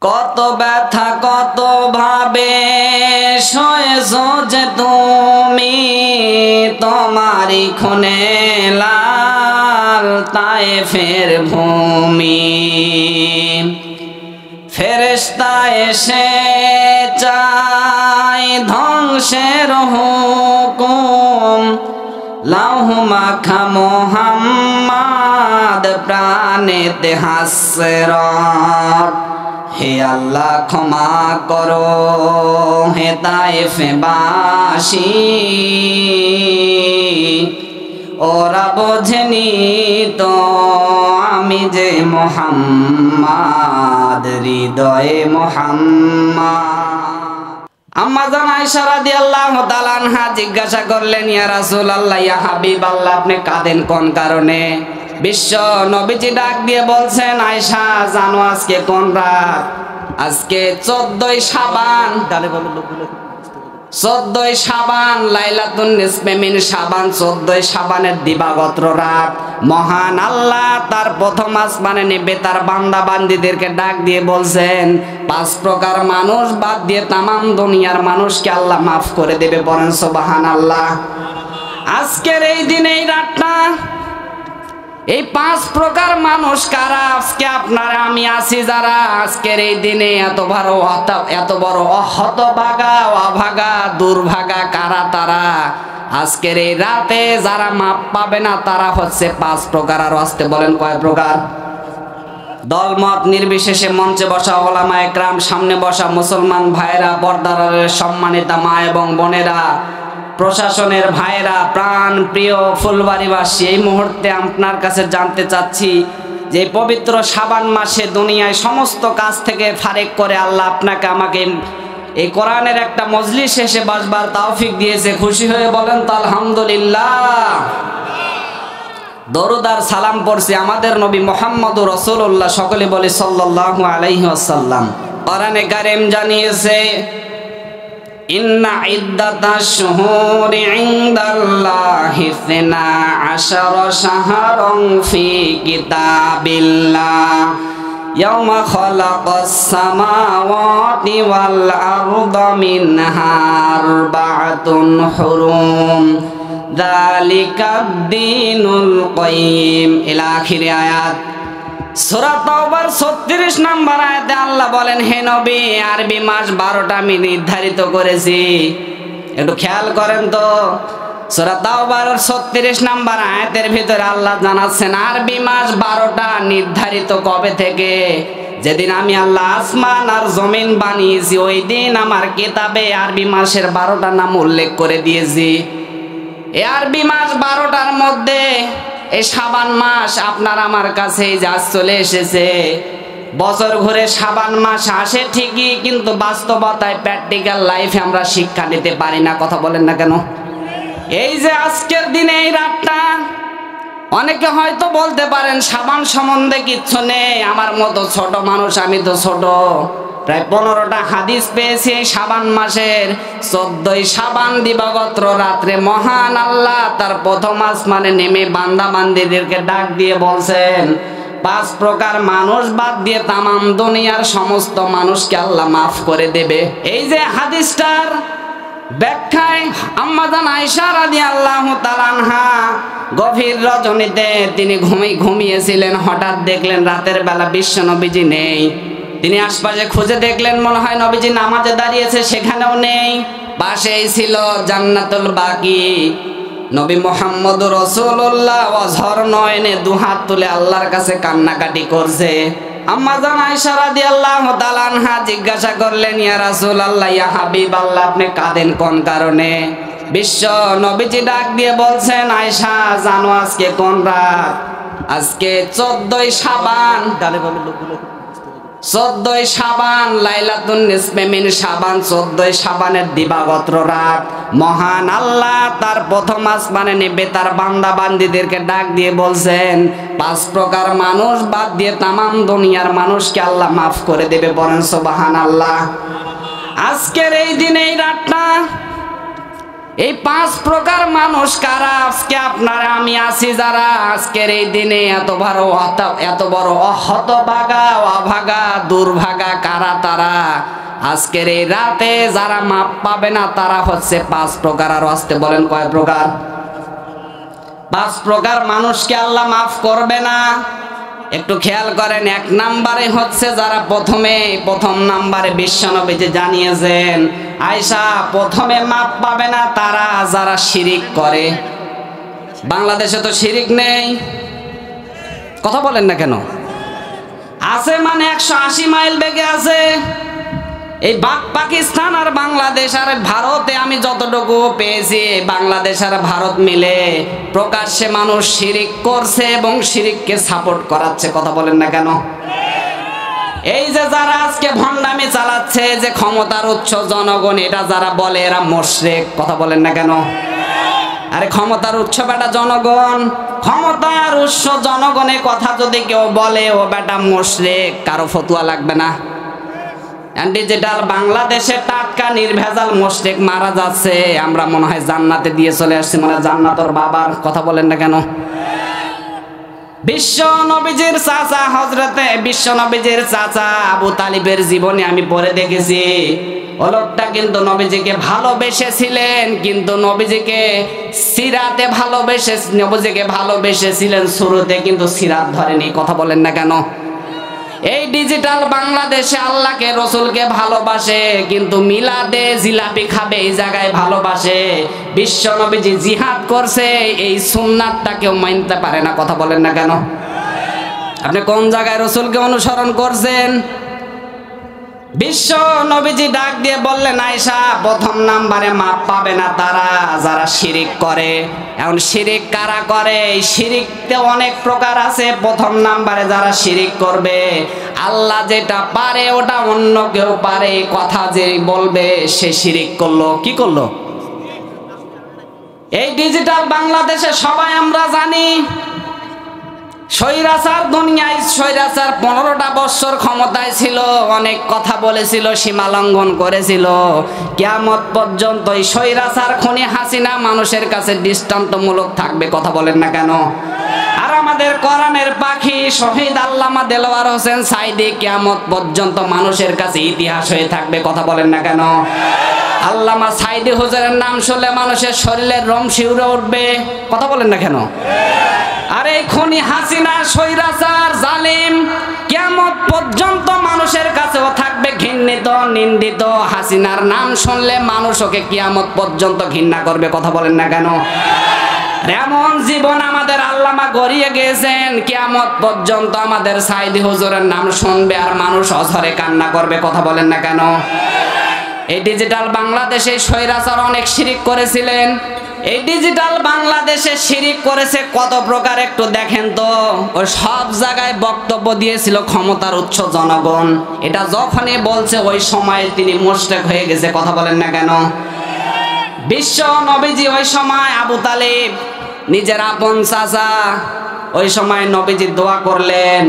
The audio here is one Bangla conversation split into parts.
কত ব্যথা কত ভাবে সয়েছো যে তুমি, তোমারই খুনে লাল তায়েফের ভূমি। ফেরেশতা এসে চায় ধ্বংসের হুকুম, লৌহ মাখা মুহাম্মদ প্রাণেতে হাসরত। হে আল্লাহ ক্ষমা করো হে তায়েফবাসী, ওরা বোঝেনি তো আমি যে মুহাম্মদ, হৃদয়ে মুহাম্মদ। আম্মা জান আয়েশা রাদিয়াল্লাহু তাআলা আনহা জিজ্ঞাসা করলেন, ইয়া রাসূলুল্লাহ, ইয়া হাবিবাল্লাহ, আপনি কাঁদেন কোন কারণে? বিশ্ব নবীজি ডাক দিয়ে বলছেন, আয়েশা জানো আজকে কোন রাত? আজকে 14ই শাবান। 14ই শাবান, লাইলাতুন নিসফে মিন শাবান, 14ই শাবানের দিবাগত রাত। মহান আল্লাহ তার প্রথম আসমানে নেবে তার বান্দা বান্দীদেরকে ডাক দিয়ে বলছেন, 5 প্রকার মানুষ বাদ দিয়ে তামাম দুনিয়ার মানুষকে আল্লাহ মাফ করে দেবে। বলেন সুবহানাল্লাহ। আজকের এই দিনে এই রাতটা, এই 5 প্রকার মানুষ কারা? আজকে আপনারা আমি আছি যারা আজকের এই দিনে এত বড় হতভাগা অভাগা দুর্ভাগা কারা তারা? আজকের এই রাতে যারা মাপ পাবে না তারা হচ্ছে 5 প্রকার। আর আসতে বলেন কয় প্রকার? দলমত নির্বিশেষে মঞ্চে বসা ওলামা একরাম, সামনে বসা মুসলমান ভাইরা, পর্দার সম্মানিতা মা এবং বোনেরা, প্রশাসনের ভাইরা, প্রাণ প্রিয় ফুলবাড়িবাসী, এই মুহূর্তে আপনার কাছে জানতে চাচ্ছি যে পবিত্র শাবান মাসে দুনিয়ায় সমস্ত কাজ থেকে ফারেক করে আল্লাহ আপনাকে আমাকে এই কোরআনের একটা মজলিস এসে বসবার তৌফিক দিয়েছে। খুশি হয়ে বলেন তো আলহামদুলিল্লাহ। দরুদ আর সালাম পড়ছি আমাদের নবী মুহাম্মদুর রাসূলুল্লাহ, সকলে বলি সাল্লাল্লাহু আলাইহি ওয়াসাল্লাম। কোরআনে কারীম জানিয়েছে, ইন্না ইদ্দাতাশ শুহুরি ইনদাল্লাহি 12 শাহরান ফি কিতাবিল্লাহ ইয়াওমা খালাকাস সামাওয়াতি ওয়াল আরদা মিনহা আরবাআতুন হুরুম যালিকাদ দীনুল কাইয়্যিম ইলা আখির আয়াত। সূরা তাওবার 36 নম্বর আয়াতে আল্লাহ বলেন, হে নবী, আরবি মাস 12টা আমি নির্ধারিত করেছি। একটু খেয়াল করেন তো, সূরা তাওবার 36 নম্বর আয়াতের ভিতরে আল্লাহ জানাচ্ছেন আরবি মাস 12টা নির্ধারিত কবে থেকে? যেদিন আমি আল্লাহ আসমান আর জমিন বানিয়েছি, ওই দিন আমার কিতাবে আরবি মাসের 12টা নাম উল্লেখ করে দিয়েছি। এই আরবি মাস 12টার মধ্যে এই শাবান মাস আপনার আমার কাছে যা চলে এসেছে। বছর ঘুরে শাবান মাস আসে ঠিকই, কিন্তু বাস্তবতায় প্র্যাকটিক্যাল লাইফে আমরা শিক্ষা নিতে পারি না। কথা বলেন না কেন? এই যে আজকের দিনে এই রাতটা, অনেকে হয়তো বলতে পারেন শাবান সম্বন্ধে কিচ্ছু নেই, আমার মতো ছোট মানুষ, আমি তো ছোট। প্রায় 15টা হাদিস পেয়েছি এই শাবান মাসের 14ই শাবান দিবাগত রাত্রে মহান আল্লাহ তার প্রথম আসমানে নেমে বান্দা বান্দীদেরকে ডাক দিয়ে বলছেন, 5 প্রকার মানুষ বাদ দিয়ে তামাম দুনিয়ার সমস্ত মানুষকে আল্লাহ মাফ করে দেবে। এই যে হাদিসটার ব্যাখ্যায় আম্মা জান আয়েশা রাদিয়াল্লাহু তাআলা আনহা গভীর রজনীতে তিনি ঘুমিয়েছিলেন। হঠাৎ দেখলেন রাতের বেলা বিশ্ব নবীজি নেই। তিনি আশপাশে খুঁজে দেখলেন, মনে হয় নবীজি নামাজে দাঁড়িয়েছে, সেখানেও নেই। পাশেই ছিল জান্নাতুল বাকি। নবী মুহাম্মদুর রাসূলুল্লাহ অঝর নয়নে দুহাত তুলে আল্লাহর কাছে কান্নাকাটি করছে। আম্মা জান আয়েশা রাদিয়াল্লাহু তাআলা আনহা জিজ্ঞাসা করলেন, ইয়া রাসূলুল্লাহ, ইয়া হাবিবাল্লাহ, আপনি কাঁদেন কোন কারণে? বিশ্ব নবীজি ডাক দিয়ে বলছেন, আয়েশা জানো আজকে কোন রাত? আজকে 14ই শাবান। 14ই শাবান, লাইলাতুন নিসফে মিন শাবান, 14ই শাবানের দিবাগত রাত। মহান আল্লাহ তার প্রথম আসমানে নেবে তার বান্দা বান্দীদেরকে ডাক দিয়ে বলছেন, 5 প্রকার মানুষ বাদ দিয়ে তামাম দুনিয়ার মানুষকে আল্লাহ মাফ করে দেবে। বলেন সুবহানাল্লাহ। আজকের এই দিনে এই রাতটা এই 5 প্রকার মানুষ কারা? আজকে আপনারা আমি আছি যারা আজকের এই দিনে এত বড় হতভাগা অভাগা দুর্ভাগা কারা তারা? আজকের এই রাতে যারা মাপ পাবে না তারা হচ্ছে 5 প্রকার। আর আসতে বলেন কয় প্রকার? 5 প্রকার মানুষকে আল্লাহ মাফ করবে না। একটু খেয়াল করেন। 1 নম্বরে হচ্ছে যারা প্রথম নম্বরে বিশ্বনবীজি জানিয়েছেন, আয়েশা প্রথমে মাপ পাবে না তারা যারা শিরিক করে। বাংলাদেশে তো শিরিক নেই, কথা বলেন না কেন? আছে মানে 180 মাইল বেগে আছে। এই পাকিস্তান আর বাংলাদেশ আর ভারতে আমি যতটুকু পেয়েছি, বাংলাদেশ আর ভারত মিলে প্রকাশ্যে মানুষ শিরিক করছে এবং শিরিককে সাপোর্ট করাচ্ছে, কথা বলেন না কেন? এই যে যারা আজকে ভণ্ডামি চালাচ্ছে, যে ক্ষমতার উৎস জনগণ, এটা যারা বলে এরা মুশরিক, কথা বলেন না কেন? আরে ক্ষমতার উৎস বেটা জনগণ, ক্ষমতার উৎস জনগণের কথা যদি কেউ বলে ও বেটা মুশরিক, কারো ফতোয়া লাগবে না। ডিজিটাল বাংলাদেশে টাটকা নির্ভেজাল মুশরিক মারা যাচ্ছে, আমরা মনে হয় জান্নাতে দিয়ে চলে আসছি, মানে জান্নাতর বাবার, কথা বলেন না কেন? বিশ্ব নবীজির চাচা আবু তালিবের জীবনে আমি পড়ে দেখেছি, ও লোকটা কিন্তু নবীজিকে ভালোবেসেছিলেন, কিন্তু নবীজিকে ভালোবেসেছিলেন শুরুতে, কিন্তু সিরাত ধরেনি, কথা বলেন না কেন? এই ডিজিটাল বাংলাদেশে আল্লাহকে রসুলকে ভালোবাসে, কিন্তু মিলাদে জিলাপি খাবে এই জায়গায় ভালোবাসে। বিশ্ব নবীজি জিহাদ করছে, এই সুন্নাতটা কেউ মানতে পারে না, কথা বলেন না কেন? আপনি কোন জায়গায় রসুলকে অনুসরণ করছেন? বিশ্ব নবীজি ডাক দিয়ে বললেন, আয়েশা প্রথম নম্বরে মাপ পাবে না তারা যারা শিরিক করে। এখন শিরিক কারা করে? এই শিরিকতে অনেক প্রকার আছে। প্রথম নম্বরে যারা শিরিক করবে, আল্লাহ যেটা পারে ওটা অন্য কেউ পারে, কথা যে বলবে সে শিরিক করলো। কি করলো? এই ডিজিটাল বাংলাদেশে সবাই আমরা জানি, স্বৈরাচার দুনিয়ায় 15টা বছর ক্ষমতায় ছিল, অনেক কথা বলেছিল, সীমা লঙ্ঘন করেছিল। কিয়ামত পর্যন্ত এই স্বৈরাচার খুনি হাসিনা মানুষের কাছে দৃষ্টান্তমূলক থাকবে, কথা বলেন না কেন? আর আমাদের কোরআনের পাখি শহীদ আল্লামা দেলোয়ার হোসেন সাইদি কিয়ামত পর্যন্ত মানুষের কাছে ইতিহাস হয়ে থাকবে, কথা বলেন না কেন? আল্লামা সাইদি হুজুরের নাম শুনলে মানুষের শরীরের রোম শিউরে উঠবে, কথা বলেন না কেন? আর এই খুনি হাসিনা স্বৈরাচার জালিম কিয়ামত পর্যন্ত মানুষের কাছেও থাকবে ঘৃণিত নিন্দিত। হাসিনার নাম শুনলে মানুষ ওকে কিয়ামত পর্যন্ত ঘৃণা করবে, কথা বলেন না কেন? এমন জীবন আমাদের আল্লামা গড়িয়ে গিয়েছেন, কিয়ামত পর্যন্ত আমাদের সাইদি হুজুরের নাম শুনবে আর মানুষ অঝরে কান্না করবে, কথা বলেন না কেন? এই ডিজিটাল বাংলাদেশে স্বৈরাচার অনেক শিরিক করেছিলেন। এই ডিজিটাল বাংলাদেশে শিরিক করেছে কত প্রকার একটু দেখেন তো। ওই সব জায়গায় বক্তব্য দিয়েছিল ক্ষমতার উৎস জনগণ, এটা যখনই বলছে ওই সময় তিনি মুশরিক হয়ে গেছে, কথা বলেন না কেন? বিশ্ব নবীজি ওই সময় আবু তালিব নিজের আপন চাচা, ওই সময় নবীজি দোয়া করলেন,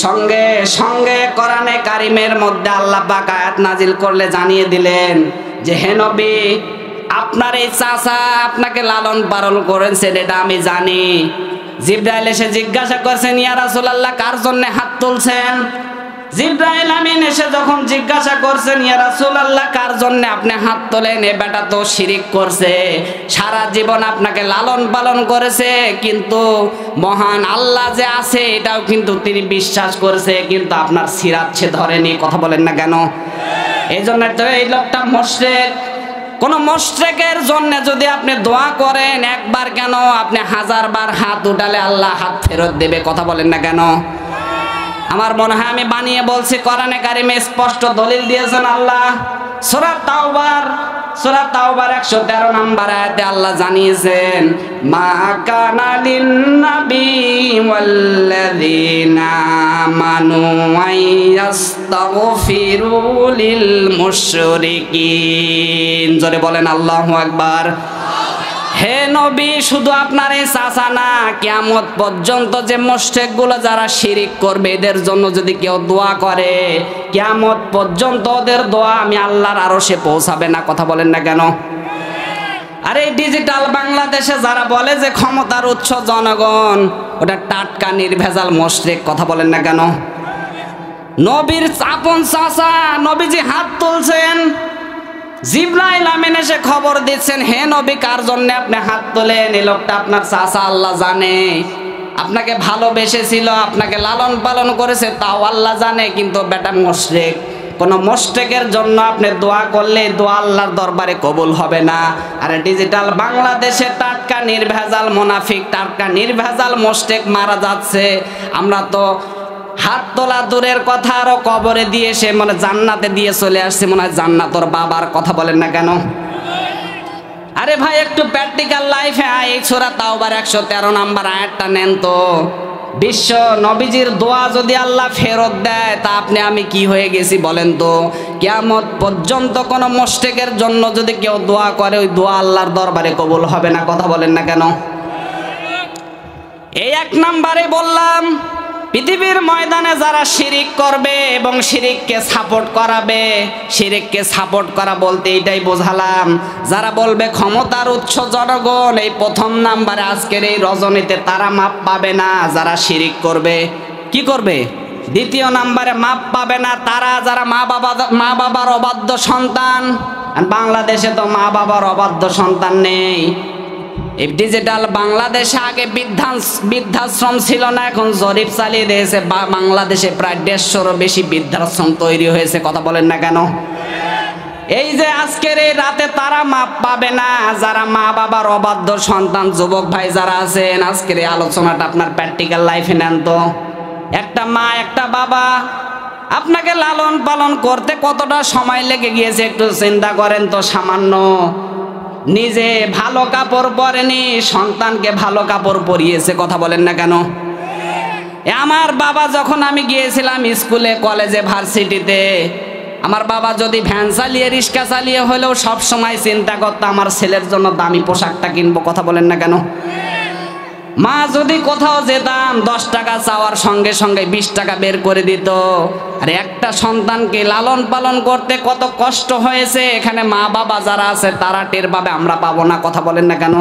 সঙ্গে সঙ্গে কোরআনে কারিমের মধ্যে আল্লাহ পাক আয়াত নাজিল করলে জানিয়ে দিলেন যে হে নবী, আপনার এই চাচা আপনাকে লালন পালন করেছেন এটা আমি জানি। জিবরাইল এসে জিজ্ঞাসা করছেন, ইয়া রাসূলুল্লাহ কার জন্য হাত তুলছেন? জিবরাইল আমিন এসে যখন জিজ্ঞাসা করছেন, ইয়া রাসূলুল্লাহ কার জন্য আপনি হাত তোলেন, এ বেটা তো শিরিক করছে, সারা জীবন আপনাকে লালন পালন করেছে, কিন্তু মহান আল্লাহ যে আছে এটাও কিন্তু তিনি বিশ্বাস করেছে, কিন্তু আপনার সিরাত সে ধরেনি, কথা বলেন না কেন? এই জন্য তো এই লোকটা মুশরিক। কোন মুশরিকের জন্য যদি আপনি দোয়া করেন একবার কেন, আপনি 1000 বার হাত উঠালে আল্লাহ হাত ফেরত দেবে, কথা বলেন না কেন? আমার মনে হয় আমি বানিয়ে বলছি, কোরআনে কারিমে স্পষ্ট দলিল দিয়েছেন আল্লাহ। সূরা তাওবার 113 নম্বর আয়াতে আল্লাহ জানিয়েছেন, মা কানা লিন-নাবী ওয়াল্লাযীনা আমানু আইয়াস্তাগফিরু লিল মুশরিকিন। জোরে বলেন আল্লাহু আকবার। হে নবী, শুধু আপনার এই চাচা না, কিয়ামত পর্যন্ত যে মুশরিকগুলো যারা শিরিক করবে এদের জন্য যদি কেউ দোয়া করে, কিয়ামত পর্যন্ত ওদের দোয়া আমি আল্লাহর আরশে পৌঁছাবে না, কথা বলেন না কেন? আর এই ডিজিটাল বাংলাদেশে যারা বলে যে ক্ষমতার উৎস জনগণ, ওটা টাটকা নির্ভেজাল মুশরিক। কথা বলেন না কেন? নবীর আপন চাচা নবীজি হাত তুলছেন, জিবরাইল আমিন এসে খবর দিচ্ছেন, হে নবী কার জন্য আপনি হাত তোলেন? এই লোকটা আপনার চাচা, আল্লাহ জানে। আপনাকে ভালোবেসেছিল, আপনাকে লালন পালন করেছে, তাও আল্লাহ জানে। কিন্তু বেটা মুশরিক, কোন মুশরিকের জন্য আপনি দোয়া করলে দোয়া আল্লাহর দরবারে কবুল হবে না। আর ডিজিটাল বাংলাদেশে টাটকা নির্ভেজাল মুনাফিক, টাটকা নির্ভেজাল মুশরিক মারা যাচ্ছে। আমরা তো হাত তোলা দূরের কথা, আরো কবরে দিয়ে সে মানে জান্নাতে দিয়ে চলে আসছে, মনে হয় জান্নাত ওর বাবার। কথা বলেন না কেন? আরে ভাই একটু প্র্যাকটিক্যাল লাইফে আয়। এই সূরা তাওবার 113 নম্বর আয়াতটা নেন তো। বিশ্ব নবীজির দোয়া যদি আল্লাহ ফেরত দেয়, তা আপনি আমি কি হয়ে গেছি বলেন তো? কিয়ামত পর্যন্ত কোন মুশরিকের জন্য যদি কেউ দোয়া করে, ওই দোয়া আল্লাহর দরবারে কবুল হবে না। কথা বলেন না কেন? এই 1 নম্বরে বললাম, পৃথিবীর ময়দানে যারা শিরিক করবে এবং শিরিককে সাপোর্ট করাবে, শিরিককে সাপোর্ট করা বলতে এটাই বোঝালাম, যারা বলবে ক্ষমতার উৎস জনগণ, এই 1 নম্বরে আজকের এই রজনীতে তারা মাপ পাবে না। যারা শিরিক করবে, কি করবে? 2 নম্বরে মাপ পাবে না তারা যারা মা বাবার অবাধ্য সন্তান। আর বাংলাদেশে তো মা বাবার অবাধ্য সন্তান নেই। এই ডিজিটাল বাংলাদেশে আগে বৃদ্ধাশ্রম ছিল না, এখন জরিপ চালিয়ে দিয়েছে বাংলাদেশে প্রায় 150-রও বেশি বৃদ্ধাশ্রম তৈরি হয়েছে। কথা বলেন না কেন? এই যে আজকের এই রাতে তারা মাপ পাবে না যারা মা বাবার অবাধ্য সন্তান। যুবক ভাই যারা আছেন, আজকের এই আলোচনাটা আপনার প্র্যাকটিক্যাল লাইফে নেন তো। একটা মা একটা বাবা আপনাকে লালন পালন করতে কতটা সময় লেগে গিয়েছে একটু চিন্তা করেন তো। সামান্য নিজে ভালো কাপড় পরেনি, সন্তানকে ভালো কাপড় পরিয়েছে। কথা বলেন না কেন? আমার বাবা যখন আমি গিয়েছিলাম স্কুলে, কলেজে, ভার্সিটিতে, আমার বাবা যদি ভ্যান চালিয়ে রিক্সা চালিয়ে হলেও সব সময় চিন্তা করতো আমার ছেলের জন্য দামি পোশাকটা কিনবো। কথা বলেন না কেন? মা যদি কোথাও যেতাম 10 টাকা চাওয়ার সঙ্গে সঙ্গে 20 টাকা বের করে দিত। আর একটা সন্তানকে লালন পালন করতে কত কষ্ট হয়েছে, এখানে মা বাবা যারা আছে তারা টের পাবে, আমরা পাবো না। কথা বলেন না কেন?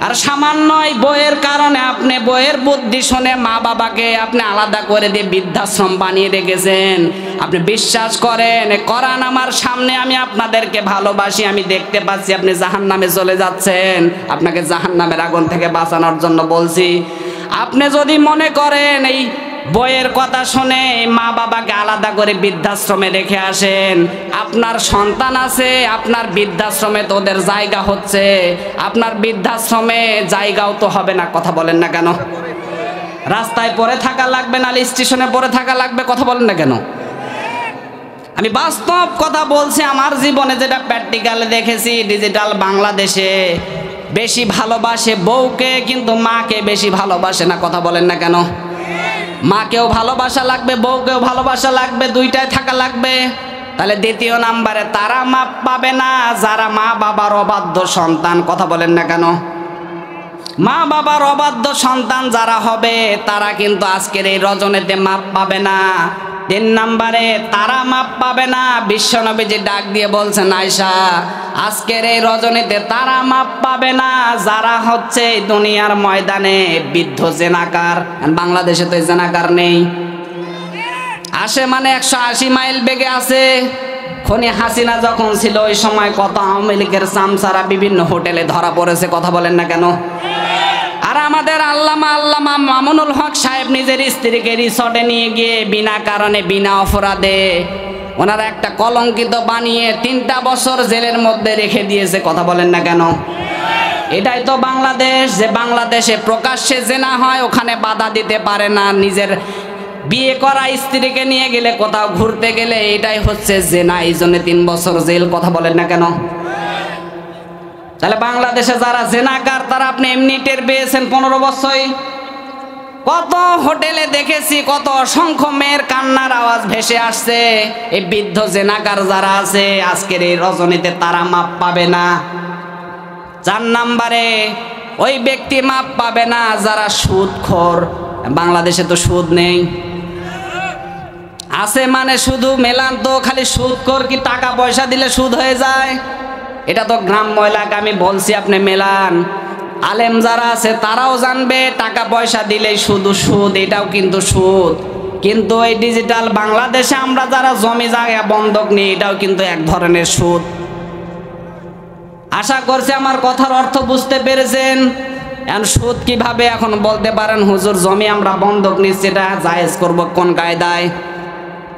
আর সামান্য এই বইয়ের কারণে আপনি বইয়ের বুদ্ধি শুনে মা বাবাকে আপনি আলাদা করে দিয়ে বৃদ্ধাশ্রম বানিয়ে রেখেছেন। আপনি বিশ্বাস করেন, কোরআন আমার সামনে, আমি আপনাদেরকে ভালোবাসি, আমি দেখতে পাচ্ছি আপনি জাহান্নামে চলে যাচ্ছেন। আপনাকে জাহান্নামের আগুন থেকে বাঁচানোর জন্য বলছি। আপনি যদি মনে করেন এই বইয়ের কথা শুনে মা বাবাকে আলাদা করে বৃদ্ধাশ্রমে রেখে আসেন, আপনার সন্তান আছে, আপনার বৃদ্ধাশ্রমে তো ওদের জায়গা হচ্ছে, আপনার বৃদ্ধাশ্রমে জায়গাও তো হবে না। কথা বলেন না কেন? রাস্তায় পড়ে থাকা লাগবে, নাহলে স্টেশনে পড়ে থাকা লাগবে। কথা বলেন না কেন? আমি বাস্তব কথা বলছি, আমার জীবনে যেটা প্র্যাকটিক্যালে দেখেছি। ডিজিটাল বাংলাদেশে বেশি ভালোবাসে বউকে, কিন্তু মাকে বেশি ভালোবাসে না। কথা বলেন না কেন? মাকেও ভালোবাসা লাগবে, বউকেও ভালোবাসা লাগবে, দুইটাই থাকা লাগবে। তাহলে 2 নম্বরে তারা মাপ পাবে না যারা মা বাবার অবাধ্য সন্তান। কথা বলেন না কেন? মা বাবার অবাধ্য সন্তান যারা হবে তারা কিন্তু আজকের এই রজনীতে মাপ পাবে না। 3 নম্বরে তারা মাপ পাবে না। বিশ্বনবীজি ডাক দিয়ে বলছেন, আয়েশা আজকের এই রজনীতে তারা মাপ পাবে না যারা হচ্ছে দুনিয়ার ময়দানে বৃদ্ধ জেনাকার। বাংলাদেশে তো জেনাকার নেই, আসে মানে 180 মাইল বেগে আছে। খনি হাসিনা যখন ছিল ওই সময় কত আওয়ামী লীগের চামচারা বিভিন্ন হোটেলে ধরা পড়েছে। কথা বলেন না কেন? আর আমাদের আল্লামা মামুনুল হক সাহেব নিজের স্ত্রীকে রিসর্টে নিয়ে গিয়ে বিনা কারণে বিনা অপরাধে ওনারা একটা কলঙ্কিত বানিয়ে 3টা বছর জেলের মধ্যে রেখে দিয়েছে। কথা বলেন না কেন? এটাই তো বাংলাদেশ, যে বাংলাদেশে প্রকাশ্যে জেনা হয়, ওখানে বাধা দিতে পারে না। নিজের বিয়ে করা স্ত্রীকে নিয়ে গেলে কোথাও ঘুরতে গেলে এটাই হচ্ছে জেনা, এই জন্য 3 বছর জেল। কথা বলেন না কেন? তাহলে বাংলাদেশে যারা জেনাকার তারা আপনি এমনি টের পেয়েছেন 15 বছর। কত হোটেলে দেখেছি, কত অসংখ্য মেয়ের কান্নার আওয়াজ ভেসে আসছে। এই বৃদ্ধ জেনাকার যারা আছে আজকের এই রজনীতে তারা মাপ পাবে না। 4 নম্বরে ওই ব্যক্তি মাপ পাবে না যারা সুদখোর। বাংলাদেশে তো সুদ নেই, আছে মানে শুধু মেলান তো খালি সুদখোর। কি টাকা পয়সা দিলে সুদ হয়ে যায়? এটা তো গ্রাম্য এলাকা, আমি বলছি আপনি মেলান। আলেম যারা আছে তারাও জানবে টাকা পয়সা দিলেই শুধু সুদ, এটাও কিন্তু সুদ। কিন্তু এই ডিজিটাল বাংলাদেশে আমরা যারা জমি জায়গা বন্ধক নিই, এটাও কিন্তু এক ধরনের সুদ। আশা করছি আমার কথার অর্থ বুঝতে পেরেছেন। এখন সুদ কিভাবে এখন বলতে পারেন হুজুর জমি আমরা বন্ধক নিচ্ছি, এটা জায়েজ করব কোন কায়দায়?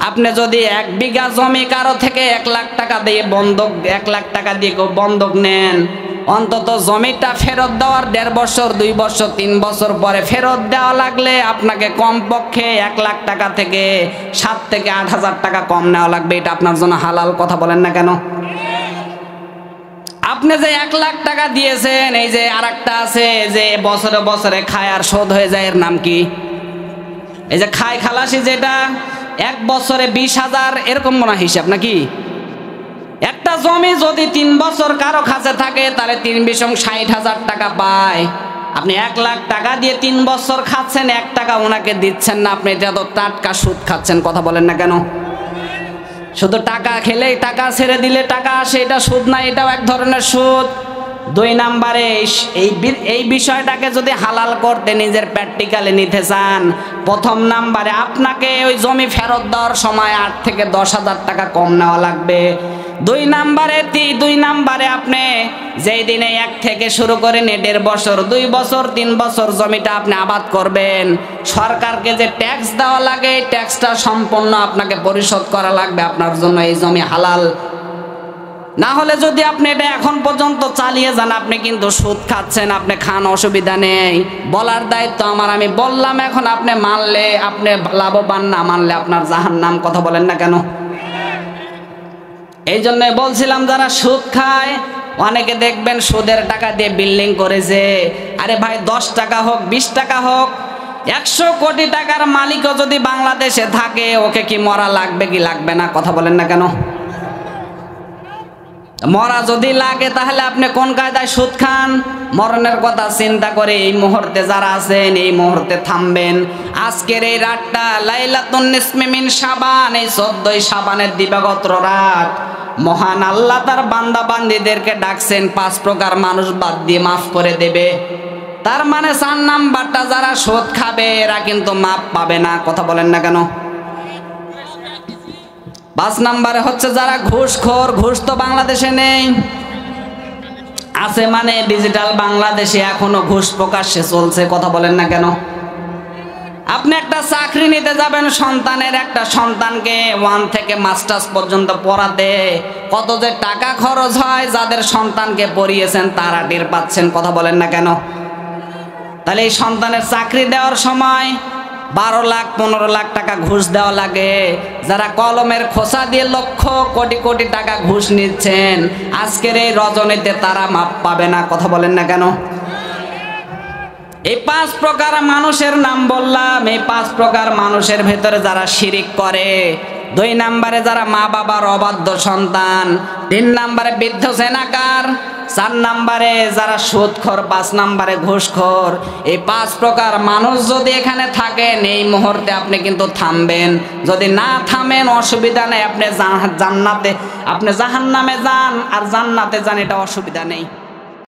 আপনি যদি 1 বিঘা জমি কারো থেকে 1 লাখ টাকা দিয়ে বন্ধক, 1 লাখ টাকা দিয়ে কেউ বন্ধক নেন, অন্তত জমিটা ফেরত দেওয়ার 1.5 বছর 2 বছর 3 বছর পরে ফেরত দেওয়া লাগলে আপনাকে কমপক্ষে 1 লাখ টাকা থেকে 7 থেকে 8 হাজার টাকা কম নেওয়া লাগবে। এটা আপনার জন্য হালাল? কথা বলেন না কেন? আপনি যে 1 লাখ টাকা দিয়েছেন, এই যে আরেকটা আছে যে বছরে বছরে খায় আর শোধ হয়ে যায়, এর নাম কি? এই যে খায় খালাসি, যেটা 1 বছরে 20,000 এরকম মনে হিসাব নাকি? একটা জমি যদি 3 বছর কারো কাছে থাকে তাহলে 3 বিশং 60,000 টাকা পায়। আপনি 1 লাখ টাকা দিয়ে 3 বছর খাচ্ছেন, 1 টাকা ওনাকে দিচ্ছেন না, আপনি এটা তো টাটকা সুদ খাচ্ছেন। কথা বলেন না কেন? শুধু টাকা খেলে, টাকা ছেড়ে দিলে টাকা আসে, এটা সুদ না? এটাও এক ধরনের সুদ। 2 নম্বরে এই বিষয়টাকে যদি হালাল করতে নিজের প্র্যাকটিক্যালে নিতে চান, 1 নম্বরে আপনাকে ওই জমি ফেরত দেওয়ার সময় 8 থেকে 10,000 টাকা কম নেওয়া লাগবে। 2 নম্বরে আপনি যেই দিনে 1 থেকে শুরু করে 1.5 বছর 2 বছর 3 বছর জমিটা আপনি আবাদ করবেন, সরকারকে যে ট্যাক্স দেওয়া লাগে এই ট্যাক্সটা সম্পূর্ণ আপনাকে পরিশোধ করা লাগবে। আপনার জন্য এই জমি হালাল। না হলে যদি আপনি এটা এখন পর্যন্ত চালিয়ে যান, আপনি কিন্তু সুদ খাচ্ছেন। আপনি খান, অসুবিধা নেই, বলার দায়িত্ব আমার। আমি বললাম, এখন আপনি মানলে আপনি লাভবান, না মানলে আপনার জাহান্নাম। কথা বলেন না কেন? এই জন্য বলছিলাম যারা সুদ খায়, অনেকে দেখবেন সুদের টাকা দিয়ে বিল্ডিং করেছে। আরে ভাই 10 টাকা হোক 20 টাকা হোক, 100 কোটি টাকার মালিকও যদি বাংলাদেশে থাকে, ওকে কি মরা লাগবে কি লাগবে না? কথা বলেন না কেন? মরা যদি লাগে তাহলে আপনি কোন কায়দায় সুদ খান? মরণের কথা চিন্তা করে এই মুহূর্তে যারা আছেন, এই মুহূর্তে থামবেন। আজকের এই রাতটা লাইলাতুন নিসমি মিন শাবান, এই 14ই শাবানের দিবাগত রাত, মহান আল্লাহ তার বান্দা বান্দীদেরকে ডাকছেন 5 প্রকার মানুষ বাদ দিয়ে মাফ করে দেবে। তার মানে 4 নাম্বারটা যারা সুদ খাবে এরা কিন্তু মাফ পাবে না। কথা বলেন না কেন? 5 নম্বরে হচ্ছে যারা ঘুষখোর। ঘুষ তো বাংলাদেশে নেই, আছে মানে ডিজিটাল বাংলাদেশে এখনো ঘুষ প্রকাশ্যে চলছে। কথা বলেন না কেন? আপনি একটা চাকরি নিতে যাবেন, একটা সন্তানকে 1 থেকে মাস্টার্স পর্যন্ত পড়াতে কত যে টাকা খরচ হয়, যাদের সন্তানকে পড়িয়েছেন তারা টের পাচ্ছেন। কথা বলেন না কেন? তাহলে এই সন্তানের চাকরি দেওয়ার সময় 12 লাখ 15 লাখ টাকা ঘুষ দেওয়া লাগে। যারা কলমের খোসা দিয়ে লক্ষ কোটি কোটি টাকা ঘুষ নিচ্ছেন, আজকের এই রজনীতে তারা মাপ পাবে না। কথা বলেন না কেন? এই 5 প্রকার মানুষের নাম বললাম। এই 5 প্রকার মানুষের ভেতরে যারা শিরিক করে, 2 নম্বরে যারা মা বাবার অবাধ্য সন্তান, 3 নম্বরে বৃদ্ধ জেনাকার, 4 নম্বরে যারা সুদখোর, 5 নম্বরে ঘুষখোর। এই 5 প্রকার মানুষ যদি এখানে থাকেন, এই মুহূর্তে আপনি কিন্তু থামবেন। যদি না থামেন অসুবিধা নেই, আপনি জান্নাতে, আপনি জাহান্নামে যান আর জান্নাতে যান, এটা অসুবিধা নেই।